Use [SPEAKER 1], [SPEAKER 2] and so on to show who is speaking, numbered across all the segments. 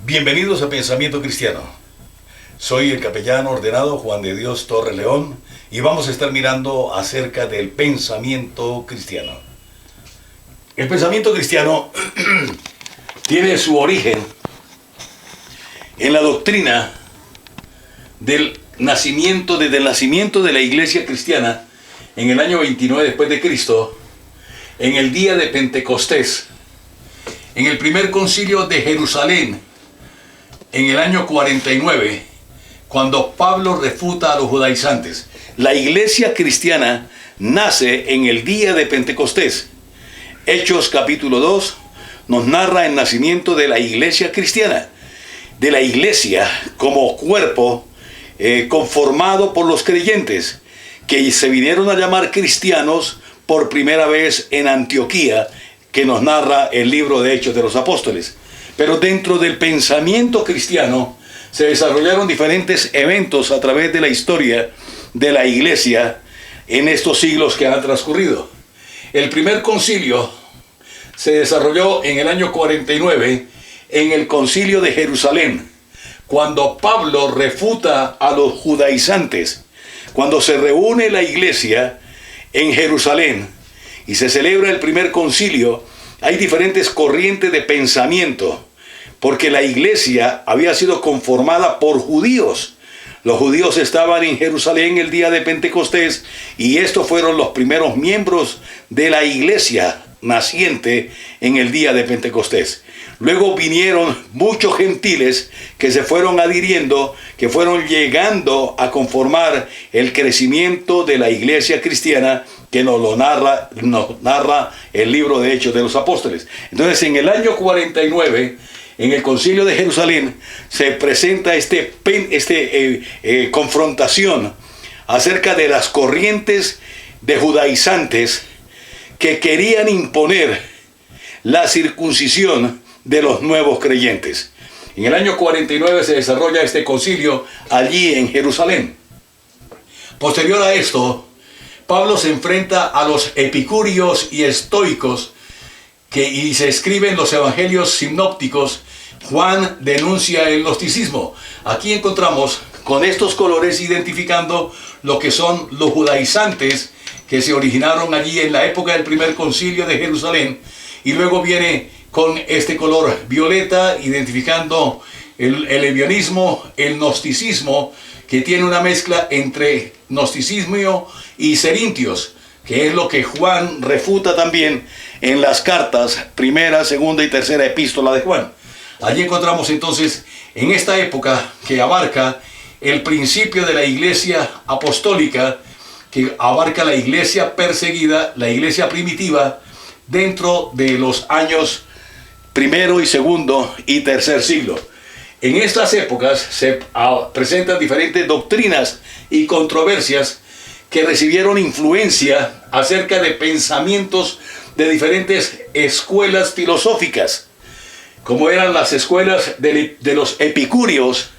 [SPEAKER 1] Bienvenidos a Pensamiento Cristiano. Soy el capellán ordenado Juan de Dios Torres León y vamos a estar mirando acerca del pensamiento cristiano. El pensamiento cristiano tiene su origen en la doctrina del nacimiento, desde el nacimiento de la iglesia cristiana en el año 29 después de Cristo, en el día de Pentecostés, en el primer concilio de Jerusalén, en el año 49, cuando Pablo refuta a los judaizantes. La iglesia cristiana nace en el día de Pentecostés. Hechos capítulo 2 nos narra el nacimiento de la iglesia cristiana, de la iglesia como cuerpo conformado por los creyentes, que se vinieron a llamar cristianos por primera vez en Antioquía, que nos narra el libro de Hechos de los Apóstoles. Pero dentro del pensamiento cristiano se desarrollaron diferentes eventos a través de la historia de la iglesia en estos siglos que han transcurrido. El primer concilio se desarrolló en el año 49 en el concilio de Jerusalén, cuando Pablo refuta a los judaizantes, cuando se reúne la iglesia en Jerusalén y se celebra el primer concilio. Hay diferentes corrientes de pensamiento, porque la iglesia había sido conformada por judíos. Los judíos estaban en Jerusalén el día de Pentecostés y estos fueron los primeros miembros de la iglesia naciente en el día de Pentecostés. Luego vinieron muchos gentiles que se fueron adhiriendo, que fueron llegando a conformar el crecimiento de la iglesia cristiana, que nos narra el libro de Hechos de los Apóstoles. Entonces, en el año 49, en el concilio de Jerusalén, se presenta confrontación acerca de las corrientes de judaizantes que querían imponer la circuncisión de los nuevos creyentes. En el año 49 se desarrolla este concilio allí en Jerusalén. Posterior a esto, Pablo se enfrenta a los epicúreos y estoicos y se escriben los evangelios sinópticos. Juan denuncia el gnosticismo. Aquí encontramos con estos colores identificando lo que son los judaizantes que se originaron allí en la época del primer concilio de Jerusalén, y luego viene con este color violeta identificando el lesbianismo, el gnosticismo, que tiene una mezcla entre gnosticismo y cerintios, que es lo que Juan refuta también en las cartas primera, segunda y tercera epístola de Juan. Allí encontramos entonces, en esta época que abarca el principio de la iglesia apostólica, que abarca la iglesia perseguida, la iglesia primitiva, dentro de los años primero y segundo y tercer siglo. En estas épocas se presentan diferentes doctrinas y controversias que recibieron influencia acerca de pensamientos de diferentes escuelas filosóficas, como eran las escuelas de los epicúreos,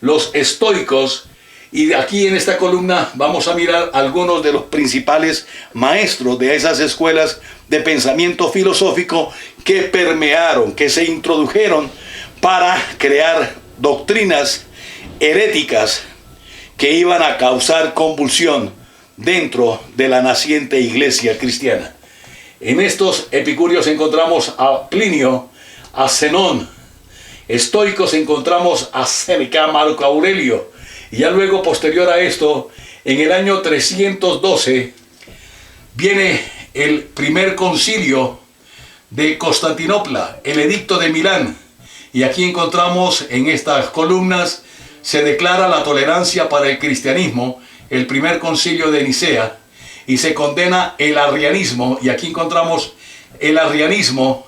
[SPEAKER 1] los estoicos, y aquí en esta columna vamos a mirar algunos de los principales maestros de esas escuelas de pensamiento filosófico que permearon, que se introdujeron para crear doctrinas heréticas que iban a causar convulsión dentro de la naciente iglesia cristiana. En estos epicúreos encontramos a Plinio, a Zenón. Estoicos encontramos a Séneca, Marco Aurelio. Y ya luego, posterior a esto, en el año 312, viene el primer concilio de Constantinopla, el edicto de Milán. Y aquí encontramos en estas columnas, se declara la tolerancia para el cristianismo, el primer concilio de Nicea, y se condena el arrianismo. Y aquí encontramos el arrianismo,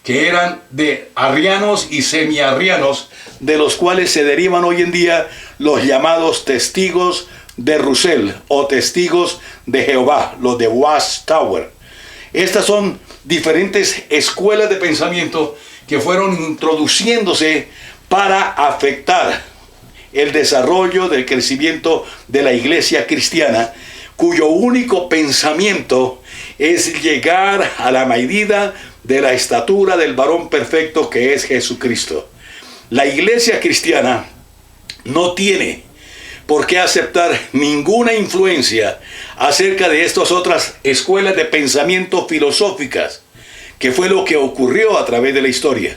[SPEAKER 1] que eran de arrianos y semiarrianos, de los cuales se derivan hoy en día los llamados testigos de Russell o testigos de Jehová, los de Watchtower. Estas son diferentes escuelas de pensamiento que fueron introduciéndose para afectar el desarrollo del crecimiento de la iglesia cristiana, cuyo único pensamiento es llegar a la medida de la estatura del varón perfecto que es Jesucristo. La iglesia cristiana no tiene por qué aceptar ninguna influencia acerca de estas otras escuelas de pensamiento filosóficas, que fue lo que ocurrió a través de la historia.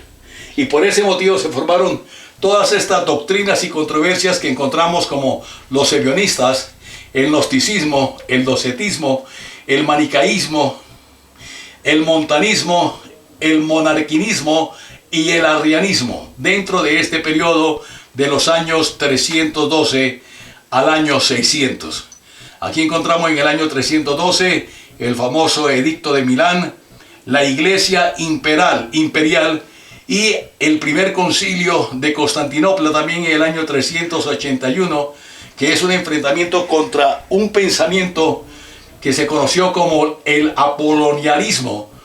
[SPEAKER 1] Y por ese motivo se formaron todas estas doctrinas y controversias que encontramos, como los ebionistas, el gnosticismo, el docetismo, el manicaísmo, el montanismo, el monarquinismo y el arrianismo, dentro de este periodo de los años 312 al año 600. Aquí encontramos en el año 312 el famoso Edicto de Milán, la Iglesia imperial y el primer concilio de Constantinopla, también en el año 381, que es un enfrentamiento contra un pensamiento que se conoció como el apoloniarismo,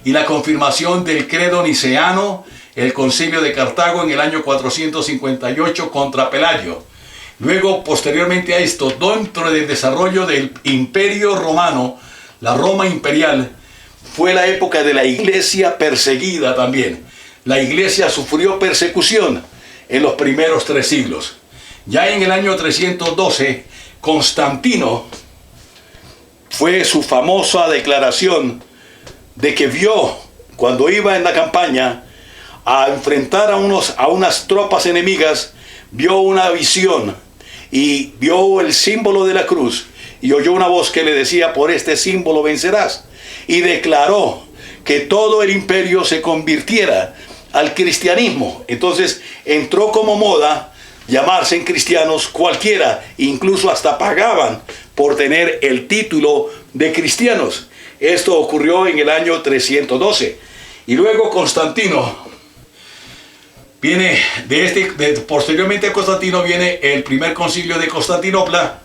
[SPEAKER 1] y la confirmación del credo niceano, el concilio de Cartago en el año 458 contra Pelayo. Luego, posteriormente a esto, dentro del desarrollo del Imperio Romano, la Roma imperial, fue la época de la iglesia perseguida también. La iglesia sufrió persecución en los primeros 3 siglos. Ya en el año 312, Constantino fue su famosa declaración de que vio, cuando iba en la campaña a enfrentar a unas tropas enemigas, vio una visión y vio el símbolo de la cruz y oyó una voz que le decía: por este símbolo vencerás. Y declaró que todo el imperio se convirtiera al cristianismo. Entonces entró como moda llamarse en cristianos cualquiera, incluso hasta pagaban por tener el título de cristianos. Esto ocurrió en el año 312. Y luego Constantino viene posteriormente a Constantino viene el primer concilio de Constantinopla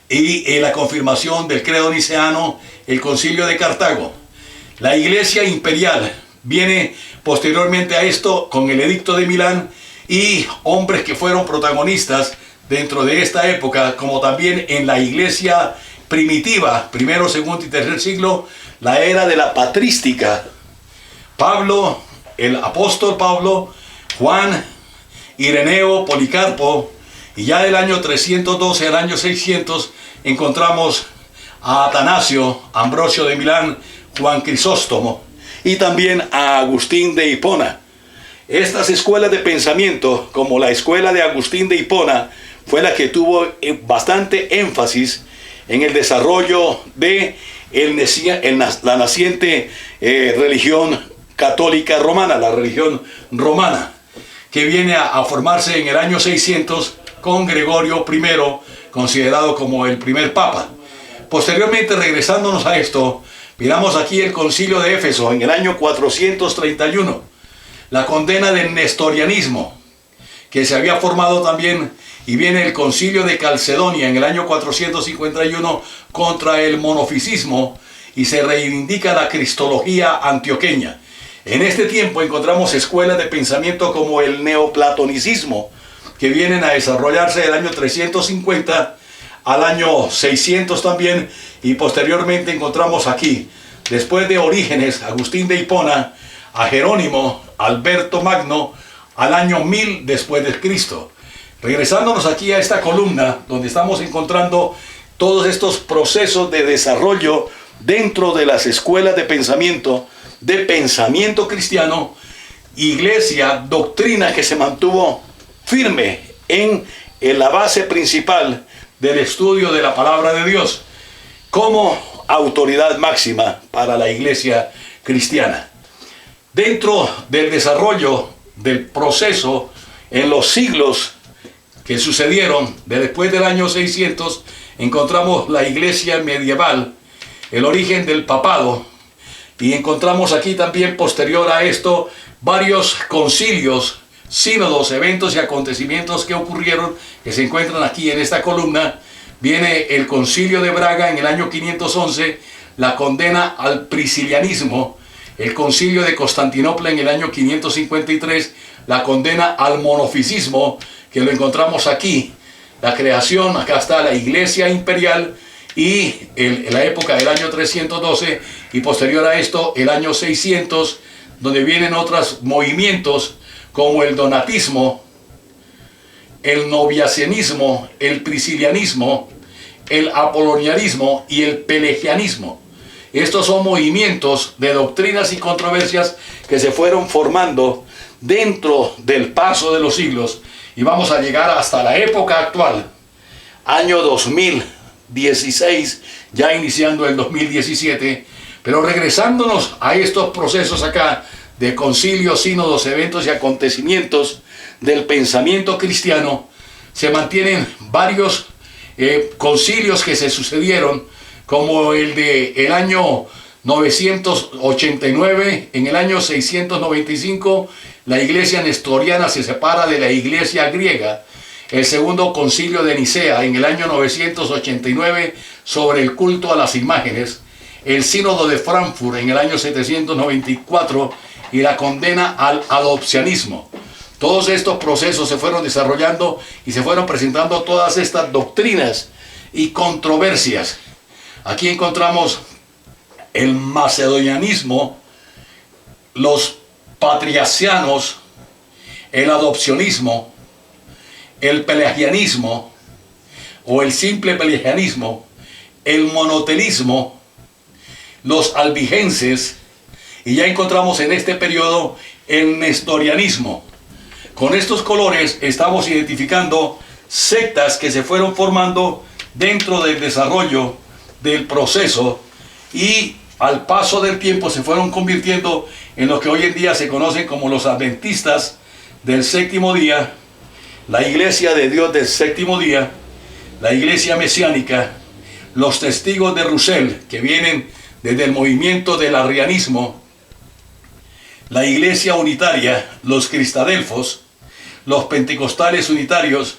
[SPEAKER 1] y la confirmación del credo niceano, el concilio de Cartago. La iglesia imperial viene posteriormente a esto con el Edicto de Milán, y hombres que fueron protagonistas dentro de esta época, como también en la iglesia primitiva, primero, segundo y tercer siglo, la era de la patrística. Pablo, el apóstol Pablo, Juan, Ireneo, Policarpo, y ya del año 312 al año 600 encontramos a Atanasio, Ambrosio de Milán, Juan Crisóstomo y también a Agustín de Hipona. Estas escuelas de pensamiento, como la escuela de Agustín de Hipona, fue la que tuvo bastante énfasis en el desarrollo de la naciente religión católica romana, la religión romana, que viene a formarse en el año 600 con Gregorio I, considerado como el primer papa. Posteriormente, regresándonos a esto, miramos aquí el concilio de Éfeso en el año 431, la condena del nestorianismo, que se había formado también, y viene el concilio de Calcedonia en el año 451 contra el monofisismo, y se reivindica la cristología antioqueña. En este tiempo encontramos escuelas de pensamiento como el neoplatonicismo, que vienen a desarrollarse del año 350 al año 600 también, y posteriormente encontramos aquí, después de Orígenes, Agustín de Hipona, a Jerónimo, Alberto Magno, al año 1000 después de Cristo. Regresándonos aquí a esta columna, donde estamos encontrando todos estos procesos de desarrollo dentro de las escuelas de pensamiento cristiano, iglesia, doctrina que se mantuvo firme en la base principal del estudio de la palabra de Dios como autoridad máxima para la iglesia cristiana. Dentro del desarrollo del proceso en los siglos que sucedieron después del año 600, encontramos la iglesia medieval, el origen del papado, y encontramos aquí también, posterior a esto, varios concilios, sínodos, eventos y acontecimientos que ocurrieron, que se encuentran aquí en esta columna. Viene el concilio de Braga en el año 511, la condena al priscilianismo. El concilio de Constantinopla en el año 553, la condena al monofisismo, que lo encontramos aquí. La creación, acá está la iglesia imperial, y en la época del año 312, y posterior a esto el año 600, donde vienen otros movimientos como el donatismo, el noviacianismo, el priscilianismo, el apoloniarismo y el pelagianismo. Estos son movimientos de doctrinas y controversias que se fueron formando dentro del paso de los siglos, y vamos a llegar hasta la época actual, año 2016, ya iniciando el 2017, pero regresándonos a estos procesos acá de concilios, sínodos, eventos y acontecimientos del pensamiento cristiano, se mantienen varios concilios que se sucedieron, como el de el año 989. En el año 695 la iglesia nestoriana se separa de la iglesia griega. El segundo concilio de Nicea en el año 989 sobre el culto a las imágenes. El sínodo de Frankfurt en el año 794 y la condena al adopcionismo. Todos estos procesos se fueron desarrollando y se fueron presentando todas estas doctrinas y controversias. Aquí encontramos el macedonianismo, los patriasianos, el adopcionismo, el pelagianismo o el simple pelagianismo, el monotelismo, los albigenses, y ya encontramos en este periodo el nestorianismo. Con estos colores estamos identificando sectas que se fueron formando dentro del desarrollo del proceso, y al paso del tiempo se fueron convirtiendo en lo que hoy en día se conocen como los adventistas del séptimo día, la iglesia de Dios del séptimo día, la iglesia mesiánica, los testigos de Russell, que vienen desde el movimiento del arrianismo, la iglesia unitaria, los cristadelfos, los pentecostales unitarios,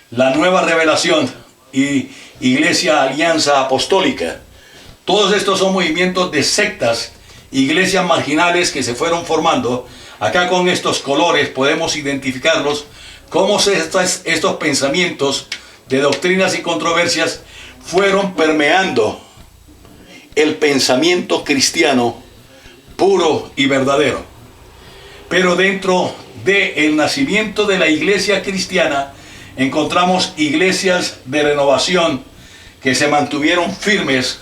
[SPEAKER 1] la nueva revelación y iglesia alianza apostólica. Todos estos son movimientos de sectas, iglesias marginales que se fueron formando. Acá con estos colores podemos identificarlos, cómo estos pensamientos de doctrinas y controversias fueron permeando el pensamiento cristiano puro y verdadero. Pero dentro del nacimiento de la iglesia cristiana encontramos iglesias de renovación que se mantuvieron firmes,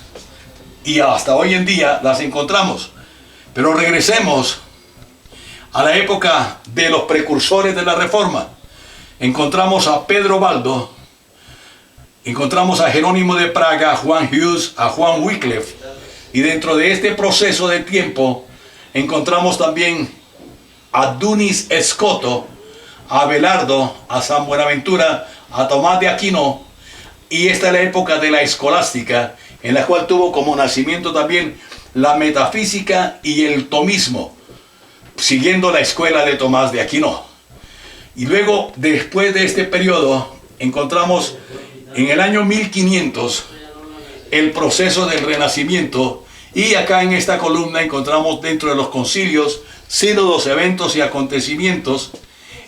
[SPEAKER 1] y hasta hoy en día las encontramos. Pero regresemos a la época de los precursores de la Reforma. Encontramos a Pedro Baldo, encontramos a Jerónimo de Praga, a Juan Hughes, a Juan Wycliffe, y dentro de este proceso de tiempo encontramos también a Dunis Scoto, a Abelardo, a San Buenaventura, a Tomás de Aquino, y esta es la época de la escolástica, en la cual tuvo como nacimiento también la metafísica y el tomismo, siguiendo la escuela de Tomás de Aquino. Y luego, después de este periodo, encontramos en el año 1500 el proceso del Renacimiento, y acá en esta columna encontramos dentro de los concilios, sínodos, eventos y acontecimientos,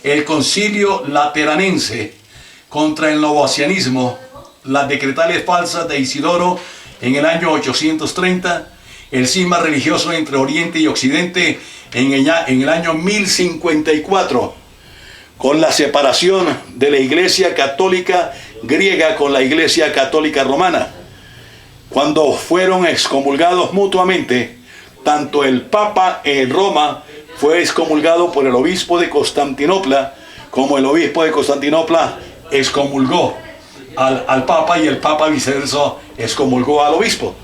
[SPEAKER 1] el concilio lateranense contra el novacianismo, las decretales falsas de Isidoro en el año 830, el cisma religioso entre Oriente y Occidente en el año 1054, con la separación de la Iglesia Católica griega con la Iglesia Católica Romana, cuando fueron excomulgados mutuamente. Tanto el Papa en Roma fue excomulgado por el obispo de Constantinopla, como el obispo de Constantinopla excomulgó al Papa, y el Papa viceversa excomulgó al obispo.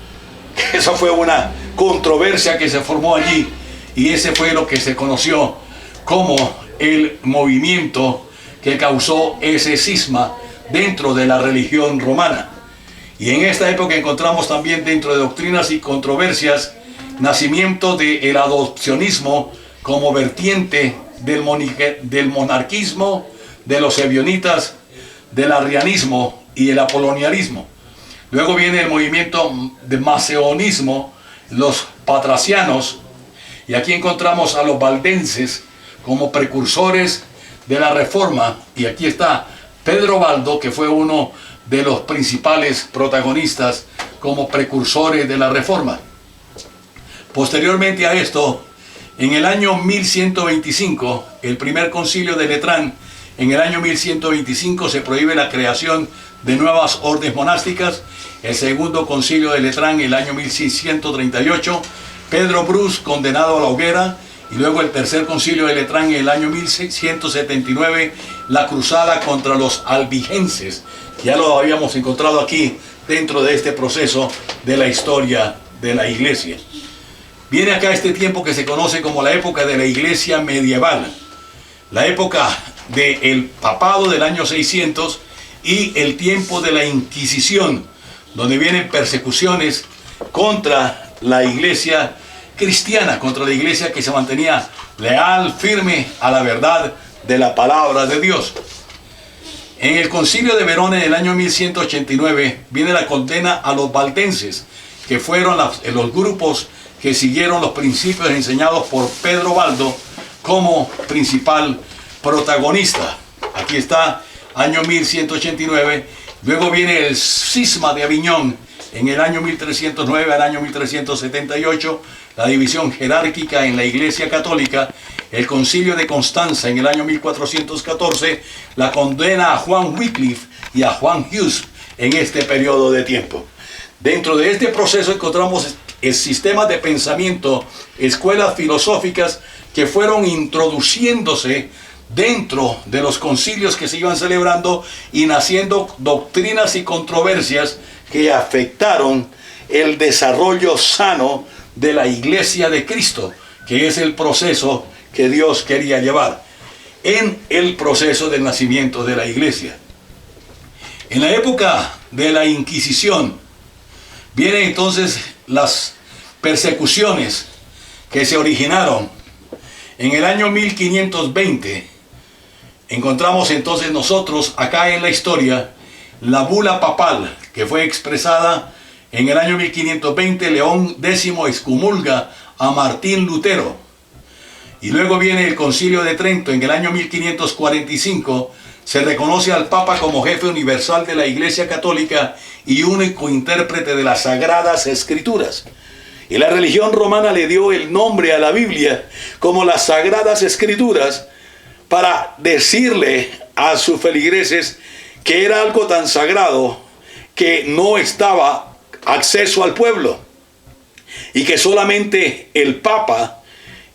[SPEAKER 1] Esa fue una controversia que se formó allí, y ese fue lo que se conoció como el movimiento que causó ese cisma dentro de la religión romana. Y en esta época encontramos también, dentro de doctrinas y controversias, nacimiento del adopcionismo como vertiente del monarquismo, de los ebionitas, del arrianismo y el apoloniarismo. Luego viene el movimiento de macedonismo, los patracianos, y aquí encontramos a los valdenses como precursores de la Reforma, y aquí está Pedro Baldo, que fue uno de los principales protagonistas como precursores de la Reforma. Posteriormente a esto En el año 1125, el primer concilio de Letrán, en el año 1125 se prohíbe la creación de nuevas órdenes monásticas. El segundo concilio de Letrán, el año 1638, Pedro Bruce condenado a la hoguera. Y luego el tercer concilio de Letrán, en el año 1679, la cruzada contra los albigenses. Ya lo habíamos encontrado aquí dentro de este proceso de la historia de la iglesia. Viene acá este tiempo que se conoce como la época de la iglesia medieval, la época del papado del año 600 y el tiempo de la Inquisición, donde vienen persecuciones contra la iglesia cristiana, contra la iglesia que se mantenía leal, firme a la verdad de la palabra de Dios. En el concilio de Verona en el año 1189 viene la condena a los valdenses, que fueron los grupos que siguieron los principios enseñados por Pedro Baldo como principal protagonista. Aquí está, año 1189. Luego viene el cisma de Aviñón en el año 1309 al año 1378, la división jerárquica en la Iglesia Católica. El concilio de Constanza en el año 1414, la condena a Juan Wycliffe y a Juan Hus en este periodo de tiempo. Dentro de este proceso encontramos el sistema de pensamiento, escuelas filosóficas que fueron introduciéndose dentro de los concilios que se iban celebrando y naciendo doctrinas y controversias que afectaron el desarrollo sano de la iglesia de Cristo, que es el proceso que Dios quería llevar en el proceso del nacimiento de la iglesia. En la época de la Inquisición vienen entonces las persecuciones que se originaron en el año 1520. Encontramos entonces nosotros acá en la historia la bula papal que fue expresada en el año 1520. León X excomulga a Martín Lutero. Y luego viene el concilio de Trento en el año 1545. Se reconoce al Papa como jefe universal de la Iglesia Católica y único intérprete de las Sagradas Escrituras. Y la religión romana le dio el nombre a la Biblia como las Sagradas Escrituras para decirle a sus feligreses que era algo tan sagrado que no estaba acceso al pueblo y que solamente el Papa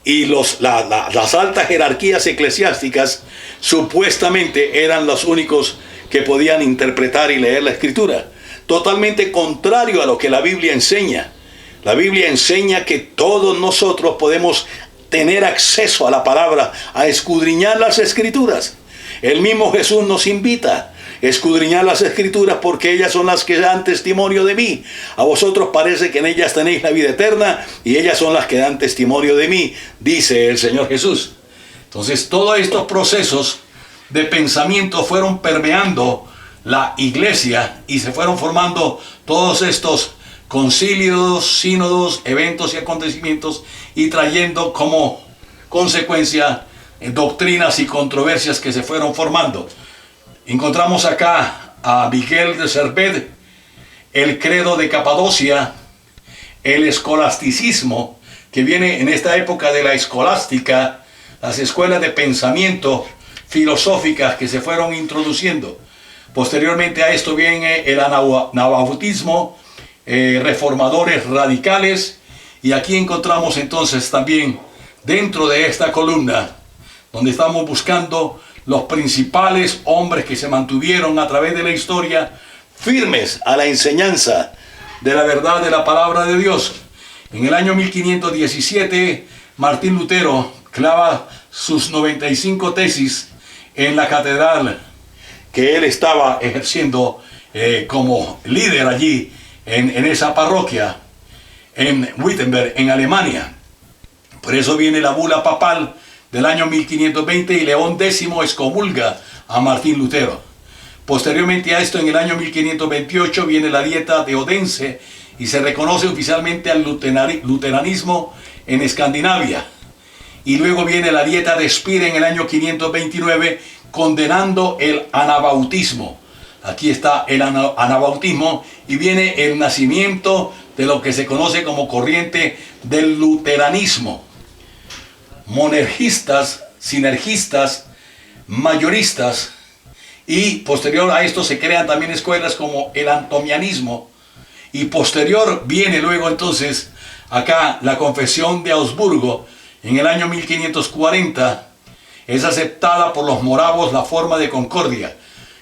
[SPEAKER 1] y las altas jerarquías eclesiásticas supuestamente eran los únicos que podían interpretar y leer la Escritura. Totalmente contrario a lo que la Biblia enseña. La Biblia enseña que todos nosotros podemos tener acceso a la palabra, a escudriñar las Escrituras. El mismo Jesús nos invita a escudriñar las Escrituras porque ellas son las que dan testimonio de mí. A vosotros parece que en ellas tenéis la vida eterna y ellas son las que dan testimonio de mí, dice el Señor Jesús. Entonces todos estos procesos de pensamiento fueron permeando la iglesia y se fueron formando todos estos concilios, sínodos, eventos y acontecimientos y trayendo como consecuencia doctrinas y controversias que se fueron formando. Encontramos acá a Miguel de Servet, el credo de Capadocia, el escolasticismo, que viene en esta época de la escolástica, las escuelas de pensamiento filosóficas que se fueron introduciendo. Posteriormente a esto viene el anabautismo, reformadores radicales, y aquí encontramos entonces también dentro de esta columna donde estamos buscando los principales hombres que se mantuvieron a través de la historia firmes a la enseñanza de la verdad de la palabra de Dios. En el año 1517 Martín Lutero clava sus 95 tesis en la catedral que él estaba ejerciendo como líder allí en esa parroquia en Wittenberg, en Alemania. Por eso viene la bula papal del año 1520 y León X excomulga a Martín Lutero. Posteriormente a esto, en el año 1528 viene la dieta de Odense y se reconoce oficialmente al luteranismo en Escandinavia. Y luego viene la dieta de Speyer en el año 529 condenando el anabautismo. Aquí está el anabautismo y viene el nacimiento de lo que se conoce como corriente del luteranismo. monergistas, sinergistas, mayoristas, y posterior a esto se crean también escuelas como el antomianismo, y posterior viene luego entonces acá la Confesión de Augsburgo en el año 1540. Es aceptada por los moravos la forma de concordia,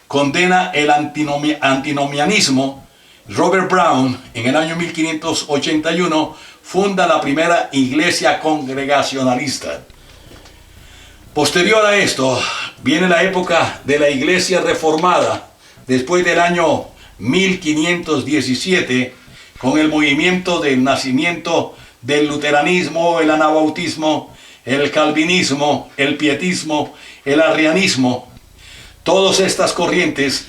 [SPEAKER 1] condena el antinomianismo. Robert Brown en el año 1581 funda la primera iglesia congregacionalista. Posterior a esto viene la época de la iglesia reformada, después del año 1517, con el movimiento del nacimiento del luteranismo, el anabautismo, el calvinismo, el pietismo, el arrianismo. Todas estas corrientes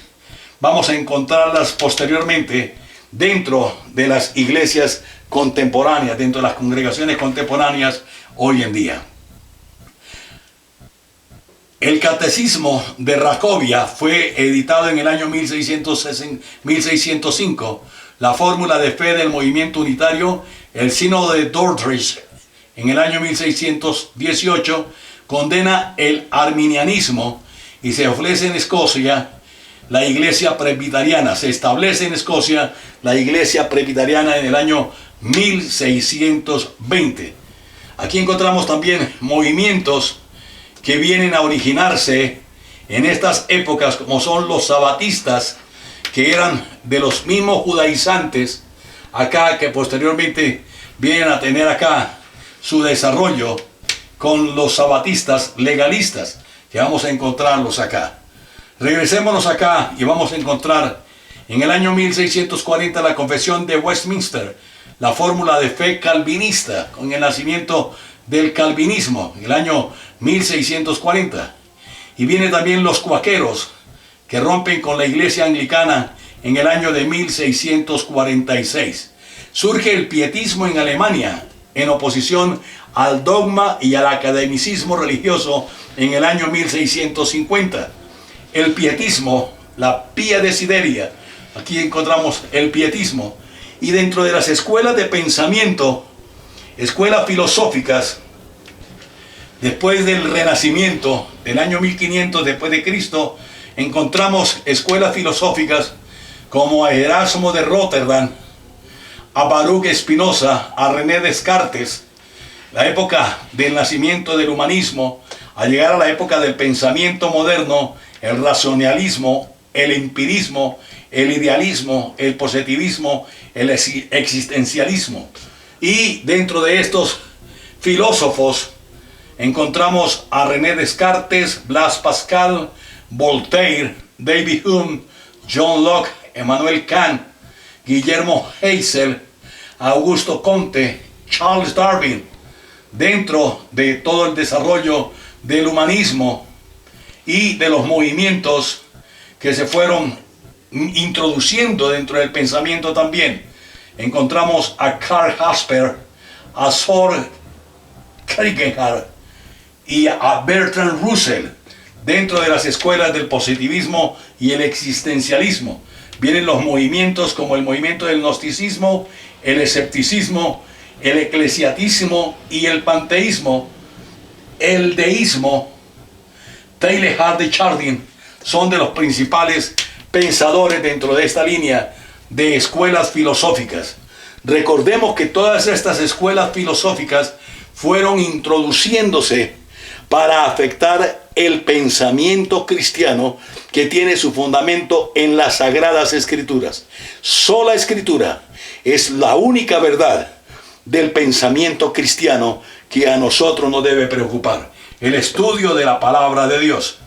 [SPEAKER 1] vamos a encontrarlas posteriormente dentro de las iglesias contemporáneas, dentro de las congregaciones contemporáneas hoy en día. El Catecismo de Cracovia fue editado en el año 1605. La fórmula de fe del movimiento unitario, el Sínodo de Dordrecht, en el año 1618, condena el arminianismo y se ofrece en Escocia la iglesia presbiteriana. Se establece en Escocia la iglesia presbiteriana en el año 1620. Aquí encontramos también movimientos que vienen a originarse en estas épocas, como son los sabatistas, que eran de los mismos judaizantes, acá que posteriormente vienen a tener acá su desarrollo con los sabatistas legalistas, que vamos a encontrarlos acá. Regresémonos acá y vamos a encontrar en el año 1640 la Confesión de Westminster, la fórmula de fe calvinista, con el nacimiento del calvinismo, en el año 1640. Y vienen también los cuáqueros, que rompen con la iglesia anglicana en el año de 1646. Surge el pietismo en Alemania, en oposición al dogma y al academicismo religioso en el año 1650. El pietismo, la pía desideria, aquí encontramos el pietismo, y dentro de las escuelas de pensamiento, escuelas filosóficas, después del Renacimiento, del año 1500 después de Cristo, encontramos escuelas filosóficas como a Erasmo de Rotterdam, a Baruch Spinoza, a René Descartes, la época del nacimiento del humanismo, a llegar a la época del pensamiento moderno, el racionalismo, el empirismo, el idealismo, el positivismo, el existencialismo. Y dentro de estos filósofos encontramos a René Descartes, Blaise Pascal, Voltaire, David Hume, John Locke, Emmanuel Kant, Guillermo Hassel, Augusto Comte, Charles Darwin, dentro de todo el desarrollo del humanismo y de los movimientos que se fueron introduciendo dentro del pensamiento también. Encontramos a Karl Jasper, a Søren Kierkegaard y a Bertrand Russell dentro de las escuelas del positivismo y el existencialismo. Vienen los movimientos como el movimiento del gnosticismo, el escepticismo, el eclesiastismo y el panteísmo. El deísmo, Teilhard de Chardin, son de los principales pensadores dentro de esta línea de escuelas filosóficas. Recordemos que todas estas escuelas filosóficas fueron introduciéndose para afectar el pensamiento cristiano, que tiene su fundamento en las Sagradas Escrituras. Sola Escritura es la única verdad del pensamiento cristiano que a nosotros nos debe preocupar. El estudio de la palabra de Dios.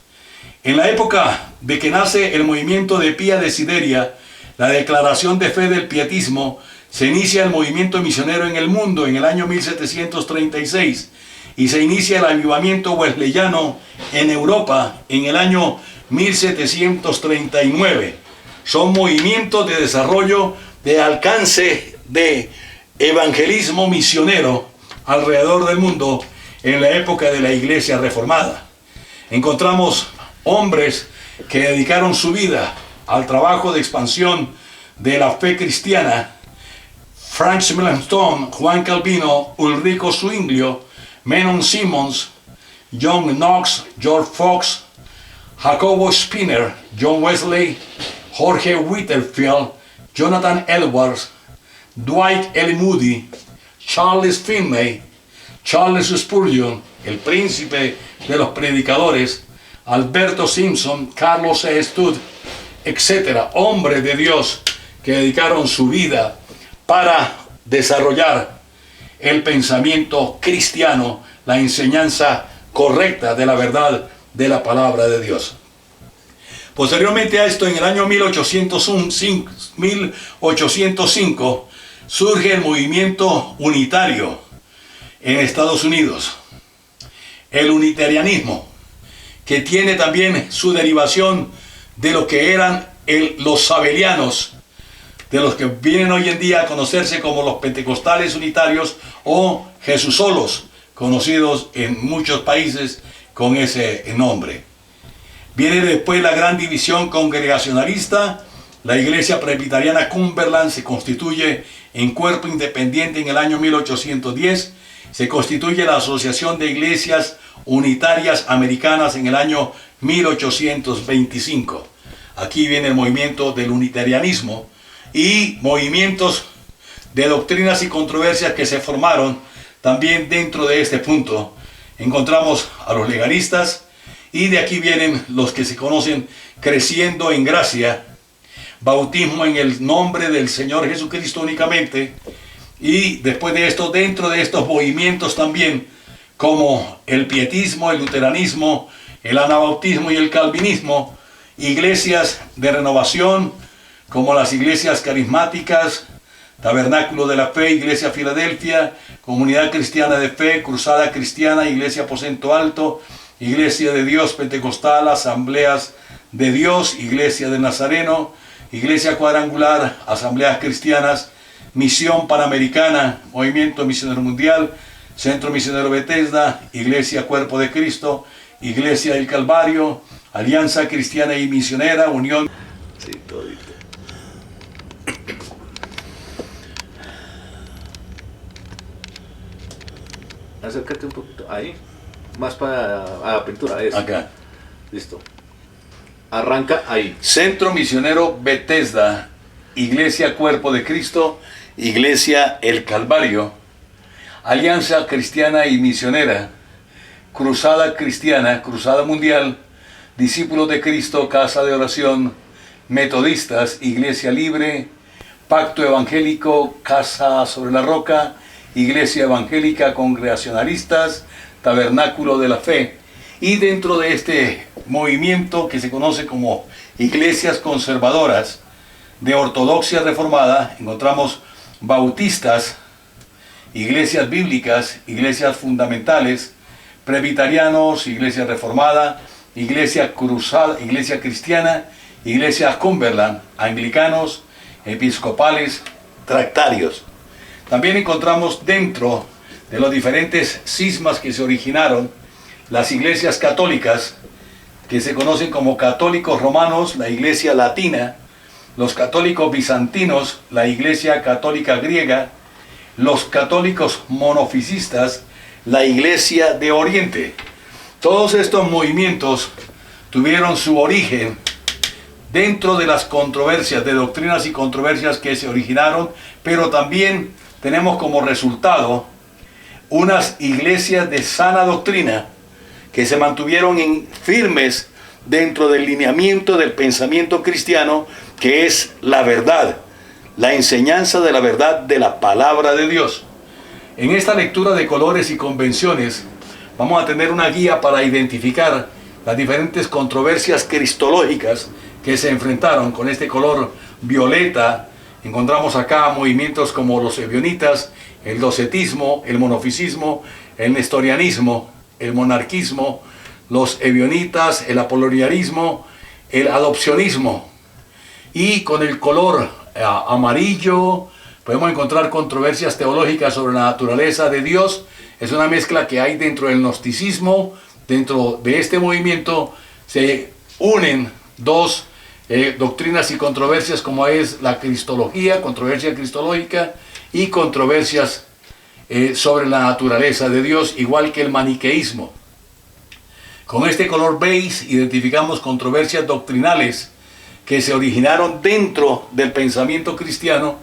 [SPEAKER 1] En la época de que nace el movimiento de Pía Desideria, la declaración de fe del pietismo, se inicia el movimiento misionero en el mundo en el año 1736 y se inicia el avivamiento wesleyano en Europa en el año 1739. Son movimientos de desarrollo, de alcance, de evangelismo misionero alrededor del mundo en la época de la Iglesia Reformada. Encontramos hombres que dedicaron su vida al trabajo de expansión de la fe cristiana: Franz Melanchthon, Juan Calvino, Ulrico Zwinglio, Menon Simmons, John Knox, George Fox, Jacobo Spinner, John Wesley, Jorge Whitfield, Jonathan Edwards, Dwight L. Moody, Charles Finney, Charles Spurgeon, el príncipe de los predicadores, Alberto Simpson, Carlos E. Studd, etc. Hombres de Dios que dedicaron su vida para desarrollar el pensamiento cristiano, la enseñanza correcta de la verdad de la palabra de Dios. Posteriormente a esto, en el año 1805, surge el movimiento unitario en Estados Unidos, el unitarianismo, que tiene también su derivación de lo que eran los sabelianos, de los que vienen hoy en día a conocerse como los pentecostales unitarios o Jesúsolos, conocidos en muchos países con ese nombre. Viene después la gran división congregacionalista. La iglesia presbiteriana Cumberland se constituye en cuerpo independiente en el año 1810. Se constituye la Asociación de Iglesias Unitarias Americanas en el año 1825. Aquí viene el movimiento del unitarianismo y movimientos de doctrinas y controversias que se formaron también dentro de este punto. Encontramos a los legalistas y de aquí vienen los que se conocen creciendo en gracia, bautismo en el nombre del Señor Jesucristo únicamente, y después de esto, dentro de estos movimientos también, como el pietismo, el luteranismo, el anabautismo y el calvinismo, iglesias de renovación, como las iglesias carismáticas, Tabernáculo de la Fe, Iglesia Filadelfia, Comunidad Cristiana de Fe, Cruzada Cristiana, Iglesia Aposento Alto, Iglesia de Dios Pentecostal, Asambleas de Dios, Iglesia de Nazareno, Iglesia Cuadrangular, Asambleas Cristianas, Misión Panamericana, Movimiento Misionero Mundial, Centro Misionero Bethesda, Iglesia Cuerpo de Cristo, Iglesia del Calvario, Alianza Cristiana y Misionera, Unión. Sí, todito.
[SPEAKER 2] Acércate un poquito, ahí, más para a la pintura, eso.
[SPEAKER 1] Acá.
[SPEAKER 2] Listo. Arranca ahí.
[SPEAKER 1] Centro Misionero Bethesda, Iglesia Cuerpo de Cristo, Iglesia El Calvario, Alianza Cristiana y Misionera, Cruzada Cristiana, Cruzada Mundial, Discípulos de Cristo, Casa de Oración, Metodistas, Iglesia Libre, Pacto Evangélico, Casa sobre la Roca, Iglesia Evangélica Congregacionalistas, Tabernáculo de la Fe. Y dentro de este movimiento que se conoce como iglesias conservadoras de ortodoxia reformada, encontramos bautistas, iglesias bíblicas, iglesias fundamentales, presbiterianos, iglesia reformada, iglesia cruzada, iglesia cristiana, iglesia Cumberland, anglicanos, episcopales, tractarios. También encontramos dentro de los diferentes cismas que se originaron las iglesias católicas, que se conocen como católicos romanos, la iglesia latina, los católicos bizantinos, la iglesia católica griega, los católicos monofisistas, la iglesia de Oriente. Todos estos movimientos tuvieron su origen dentro de las controversias, de doctrinas y controversias que se originaron, pero también tenemos como resultado unas iglesias de sana doctrina que se mantuvieron firmes dentro del lineamiento del pensamiento cristiano, que es la verdad, la enseñanza de la verdad de la palabra de Dios. En esta lectura de colores y convenciones vamos a tener una guía para identificar las diferentes controversias cristológicas que se enfrentaron. Con este color violeta encontramos acá movimientos como los ebionitas, el docetismo, el monofisismo, el nestorianismo, el monarquismo, los ebionitas, el apoloniarismo, el adopcionismo. Y con el color amarillo podemos encontrar controversias teológicas sobre la naturaleza de Dios. Es una mezcla que hay dentro del gnosticismo. Dentro de este movimiento se unen dos doctrinas y controversias, como es la cristología, controversia cristológica, y controversias sobre la naturaleza de Dios, igual que el maniqueísmo. Con este color beige identificamos controversias doctrinales que se originaron dentro del pensamiento cristiano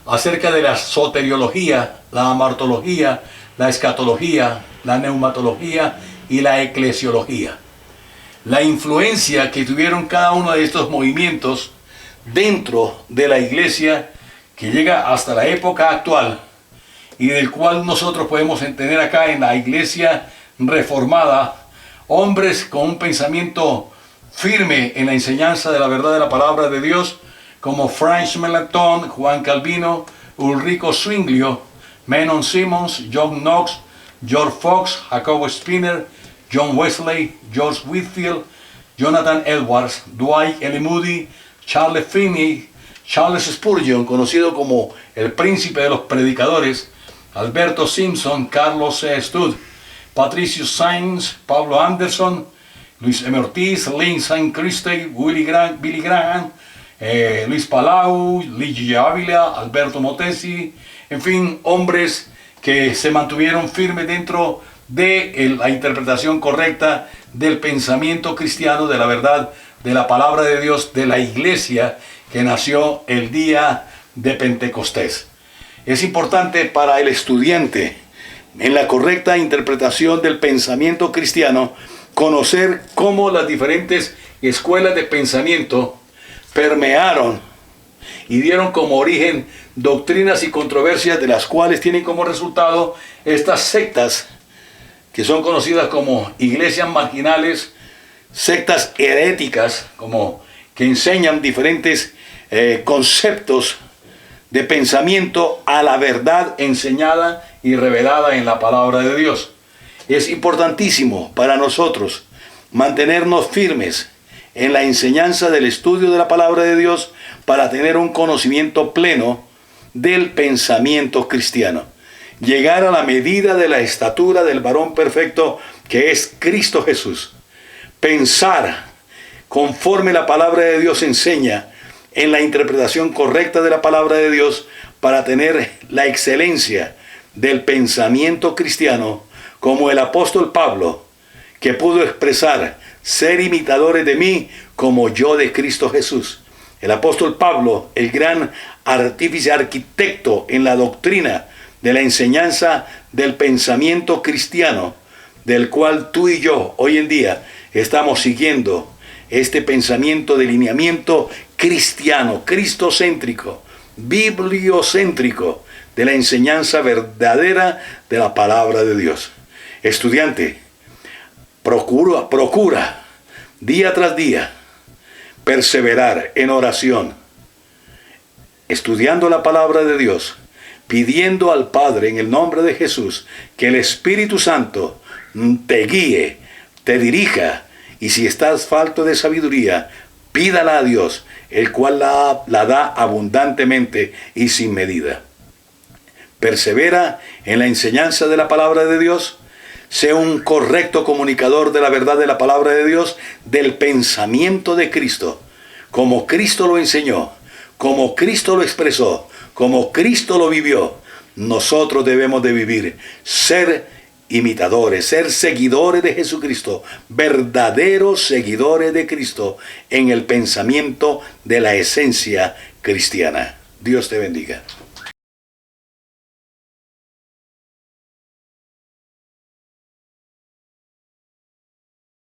[SPEAKER 1] acerca de la soteriología, la amartología, la escatología, la neumatología y la eclesiología. La influencia que tuvieron cada uno de estos movimientos dentro de la iglesia, que llega hasta la época actual y del cual nosotros podemos tener acá en la iglesia reformada hombres con un pensamiento firme en la enseñanza de la verdad de la palabra de Dios, como Franz Melanchthon, Juan Calvino, Ulrico Zwinglio, Menon Simons, John Knox, George Fox, Jacobo Spinner, John Wesley, George Whitefield, Jonathan Edwards, Dwight L. Moody, Charles Finney, Charles Spurgeon, conocido como el príncipe de los predicadores, Alberto Simpson, Carlos C. Studd, Patricio Sainz, Pablo Anderson, Luis M. Ortiz, Lynn St. Christie, Billy Graham, Luis Palau, Luigi Ávila, Alberto Motesi, en fin, hombres que se mantuvieron firmes dentro de la interpretación correcta del pensamiento cristiano, de la verdad, de la palabra de Dios, de la iglesia que nació el día de Pentecostés. Es importante para el estudiante, en la correcta interpretación del pensamiento cristiano, conocer cómo las diferentes escuelas de pensamiento permearon y dieron como origen doctrinas y controversias, de las cuales tienen como resultado estas sectas que son conocidas como iglesias marginales, sectas heréticas, como que enseñan diferentes conceptos de pensamiento a la verdad enseñada y revelada en la palabra de Dios. Es importantísimo para nosotros mantenernos firmes en la enseñanza del estudio de la palabra de Dios para tener un conocimiento pleno del pensamiento cristiano. Llegar a la medida de la estatura del varón perfecto que es Cristo Jesús. Pensar conforme la palabra de Dios enseña en la interpretación correcta de la palabra de Dios para tener la excelencia del pensamiento cristiano, como el apóstol Pablo, que pudo expresar: ser imitadores de mí como yo de Cristo Jesús. El apóstol Pablo, el gran artífice, arquitecto en la doctrina de la enseñanza del pensamiento cristiano, del cual tú y yo hoy en día estamos siguiendo este pensamiento de lineamiento cristiano, cristocéntrico, bibliocéntrico, de la enseñanza verdadera de la palabra de Dios. Estudiante, procura día tras día perseverar en oración, estudiando la palabra de Dios, pidiendo al Padre en el nombre de Jesús que el Espíritu Santo te guíe, te dirija, y si estás falto de sabiduría, pídala a Dios, el cual la da abundantemente y sin medida. Persevera en la enseñanza de la palabra de Dios. Sé un correcto comunicador de la verdad de la palabra de Dios, del pensamiento de Cristo, como Cristo lo enseñó, como Cristo lo expresó, como Cristo lo vivió. Nosotros debemos de vivir, ser imitadores, ser seguidores de Jesucristo, verdaderos seguidores de Cristo en el pensamiento de la esencia cristiana. Dios te bendiga.